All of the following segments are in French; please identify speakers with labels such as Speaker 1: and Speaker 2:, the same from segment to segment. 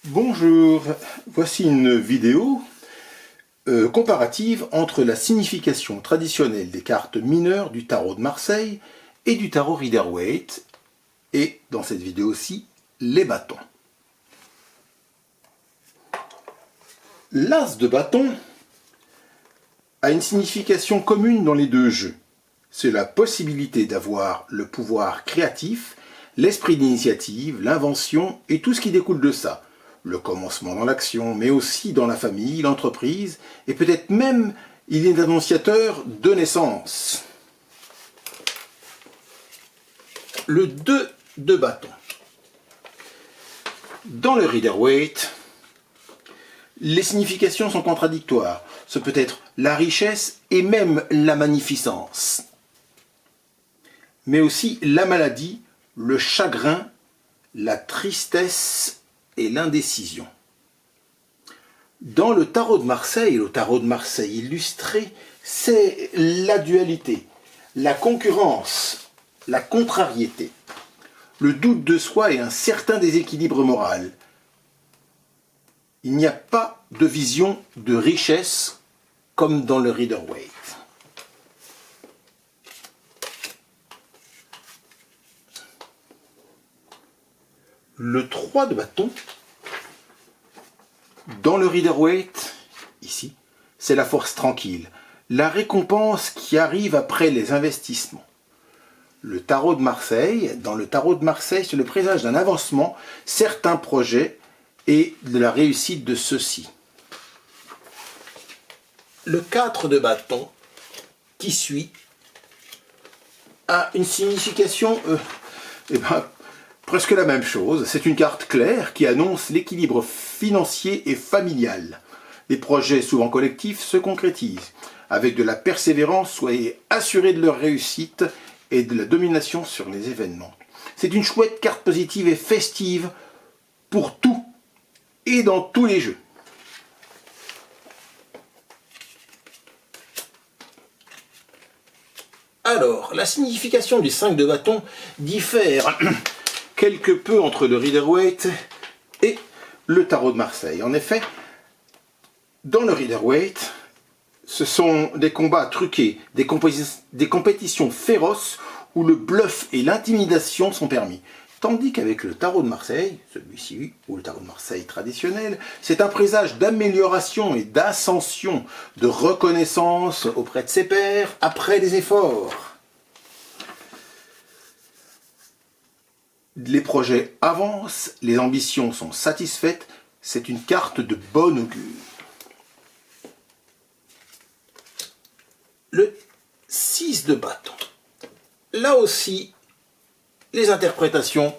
Speaker 1: Bonjour, voici une vidéo comparative entre la signification traditionnelle des cartes mineures du tarot de Marseille et du tarot Rider-Waite, et dans cette vidéo-ci, les bâtons. L'as de bâton a une signification commune dans les deux jeux. C'est la possibilité d'avoir le pouvoir créatif, l'esprit d'initiative, l'invention et tout ce qui découle de ça. Le commencement dans l'action, mais aussi dans la famille, l'entreprise, et peut-être même il est annonciateur de naissance. Le 2 de bâton. Dans le Rider-Waite, les significations sont contradictoires. Ce peut être la richesse et même la magnificence. Mais aussi la maladie, le chagrin, la tristesse et l'indécision. Dans le tarot de Marseille, le tarot de Marseille illustré, c'est la dualité, la concurrence, la contrariété, le doute de soi et un certain déséquilibre moral. Il n'y a pas de vision de richesse comme dans le Rider-Waite. Le 3 de bâton, dans le Rider-Waite, ici, c'est la force tranquille, la récompense qui arrive après les investissements. Le tarot de Marseille, dans le tarot de Marseille, c'est le présage d'un avancement, certains projets et de la réussite de ceux-ci. Le 4 de bâton, qui suit, a une signification presque la même chose. C'est une carte claire qui annonce l'équilibre financier et familial. Les projets souvent collectifs se concrétisent. Avec de la persévérance, soyez assurés de leur réussite et de la domination sur les événements. C'est une chouette carte positive et festive pour tout et dans tous les jeux. Alors, la signification du 5 de bâton diffère quelque peu entre le Rider-Waite et le tarot de Marseille. En effet, dans le Rider-Waite, ce sont des combats truqués, des compétitions féroces où le bluff et l'intimidation sont permis. Tandis qu'avec le tarot de Marseille, celui-ci, ou le tarot de Marseille traditionnel, c'est un présage d'amélioration et d'ascension, de reconnaissance auprès de ses pairs après des efforts. Les projets avancent, les ambitions sont satisfaites, c'est une carte de bon augure. Le 6 de bâton. Là aussi, les interprétations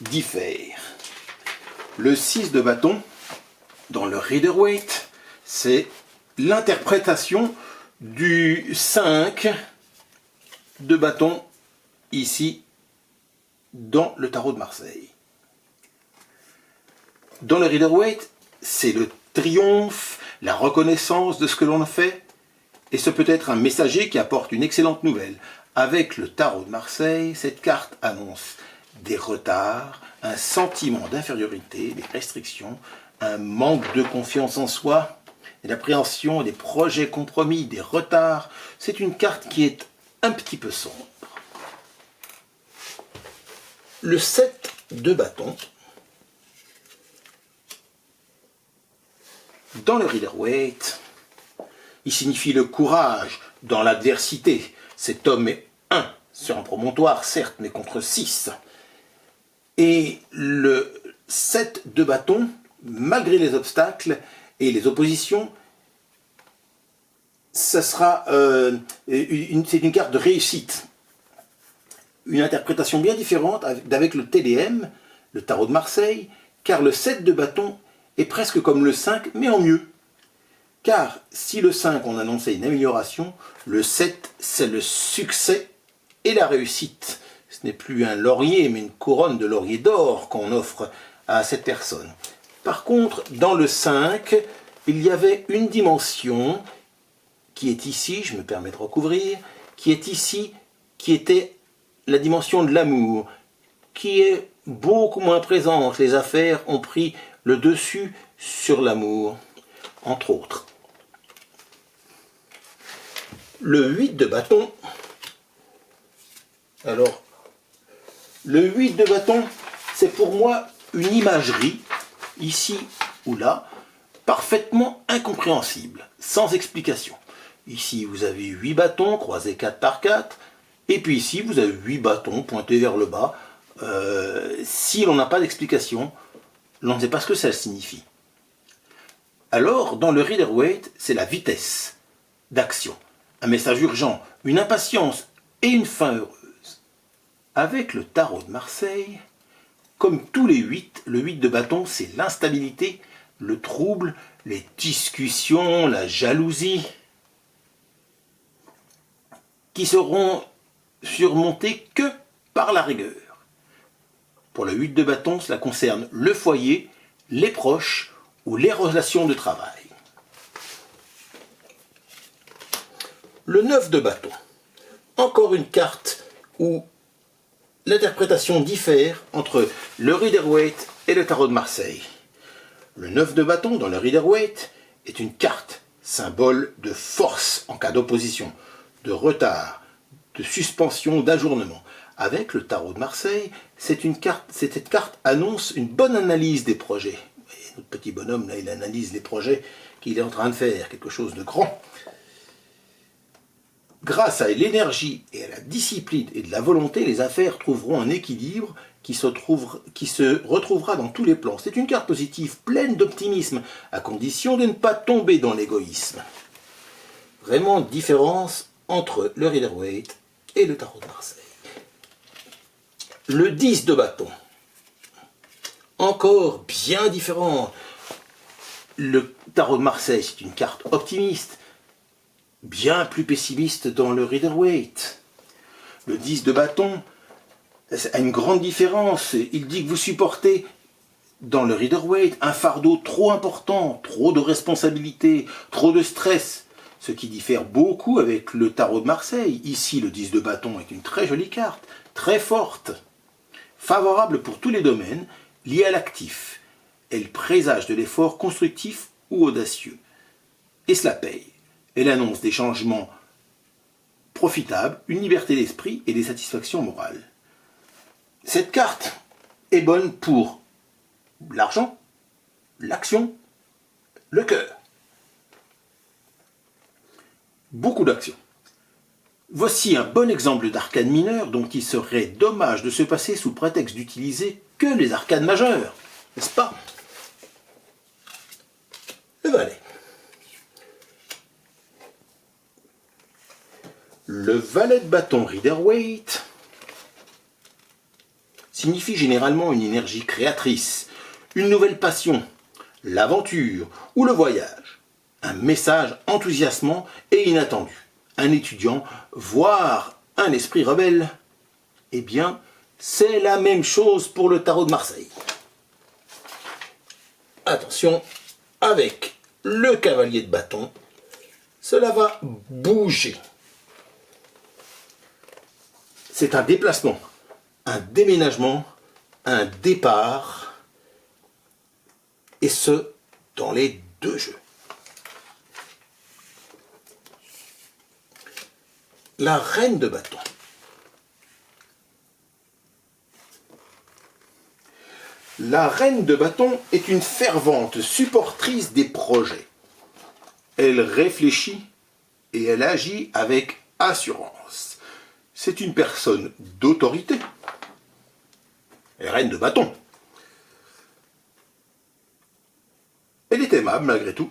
Speaker 1: diffèrent. Le 6 de bâton, dans le Rider-Waite, c'est l'interprétation du 5 de bâton, ici, dans le tarot de Marseille. Dans le Rider-Waite, c'est le triomphe, la reconnaissance de ce que l'on a fait, et ce peut être un messager qui apporte une excellente nouvelle. Avec le tarot de Marseille, cette carte annonce des retards, un sentiment d'infériorité, des restrictions, un manque de confiance en soi, de l'appréhension, des projets compromis, des retards. C'est une carte qui est un petit peu sombre. Le 7 de bâton, dans le Rider-Waite, il signifie le courage dans l'adversité. Cet homme est 1 sur un promontoire, certes, mais contre 6. Et le 7 de bâton, malgré les obstacles et les oppositions, c'est une carte de réussite. Une interprétation bien différente avec le TDM, le tarot de Marseille, car le 7 de bâton est presque comme le 5, mais en mieux. Car si le 5, on annonçait une amélioration, le 7, c'est le succès et la réussite. Ce n'est plus un laurier, mais une couronne de laurier d'or qu'on offre à cette personne. Par contre, dans le 5, il y avait une dimension qui est ici, je me permets de recouvrir, qui est ici, qui était la dimension de l'amour, qui est beaucoup moins présente. Les affaires ont pris le dessus sur l'amour, entre autres. Le 8 de bâton. Alors, le 8 de bâton, c'est pour moi une imagerie, ici ou là, parfaitement incompréhensible, sans explication. Ici, vous avez 8 bâtons croisés 4 par 4, et puis ici, vous avez 8 bâtons pointés vers le bas. Si l'on n'a pas d'explication, l'on ne sait pas ce que ça signifie. Alors, dans le Rider-Waite, c'est la vitesse d'action, un message urgent, une impatience et une fin heureuse. Avec le tarot de Marseille, comme tous les 8, le 8 de bâton, c'est l'instabilité, le trouble, les discussions, la jalousie, qui seront surmontées que par la rigueur. Pour le 8 de bâton, cela concerne le foyer, les proches ou les relations de travail. Le 9 de bâton, encore une carte où l'interprétation diffère entre le Rider-Waite et le tarot de Marseille. Le 9 de bâton dans le Rider-Waite est une carte, symbole de force en cas d'opposition, de retard, de suspension, d'ajournement. Avec le tarot de Marseille, cette carte annonce une bonne analyse des projets. Et notre petit bonhomme, là, il analyse les projets qu'il est en train de faire, quelque chose de grand. Grâce à l'énergie et à la discipline et de la volonté, les affaires trouveront un équilibre qui se retrouvera dans tous les plans. C'est une carte positive, pleine d'optimisme, à condition de ne pas tomber dans l'égoïsme. Vraiment différence entre le Rider-Waite et le tarot de Marseille. Le 10 de bâton, encore bien différent. Le tarot de Marseille, c'est une carte optimiste, bien plus pessimiste dans le Rider-Waite. Le 10 de bâton a une grande différence. Il dit que vous supportez, dans le Rider-Waite, un fardeau trop important, trop de responsabilités, trop de stress, ce qui diffère beaucoup avec le tarot de Marseille. Ici, le 10 de bâton est une très jolie carte, très forte, favorable pour tous les domaines, liés à l'actif. Elle présage de l'effort constructif ou audacieux. Et cela paye. Elle annonce des changements profitables, une liberté d'esprit et des satisfactions morales. Cette carte est bonne pour l'argent, l'action, le cœur. Beaucoup d'actions. Voici un bon exemple d'arcane mineur dont il serait dommage de se passer sous prétexte d'utiliser que les arcanes majeures, n'est-ce pas? Le valet. Le valet de bâton Rider-Waite signifie généralement une énergie créatrice, une nouvelle passion, l'aventure ou le voyage, un message enthousiasmant et inattendu, un étudiant, voire un esprit rebelle. Eh bien, c'est la même chose pour le tarot de Marseille. Attention, avec le cavalier de bâton, cela va bouger. C'est un déplacement, un déménagement, un départ, et ce, dans les deux jeux. La reine de bâton. La reine de bâton est une fervente supportrice des projets. Elle réfléchit et elle agit avec assurance. C'est une personne d'autorité. Elle est reine de bâton. Elle est aimable malgré tout.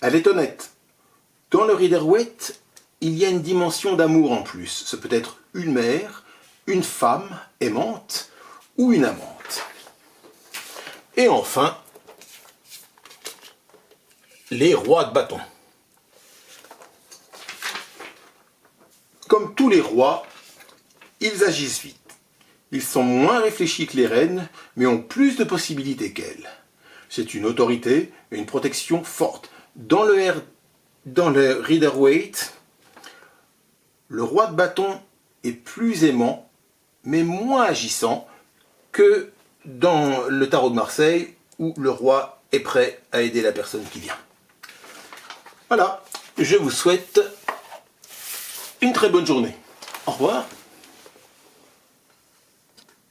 Speaker 1: Elle est honnête. Dans le Rider-Waite, il y a une dimension d'amour en plus. Ce peut être une mère, une femme aimante ou une amante. Et enfin, les rois de bâton. Comme tous les rois, ils agissent vite. Ils sont moins réfléchis que les reines, mais ont plus de possibilités qu'elles. C'est une autorité et une protection forte. Dans le Rider-Waite, le roi de bâton est plus aimant, mais moins agissant que dans le tarot de Marseille, où le roi est prêt à aider la personne qui vient. Voilà, je vous souhaite une très bonne journée. Au revoir.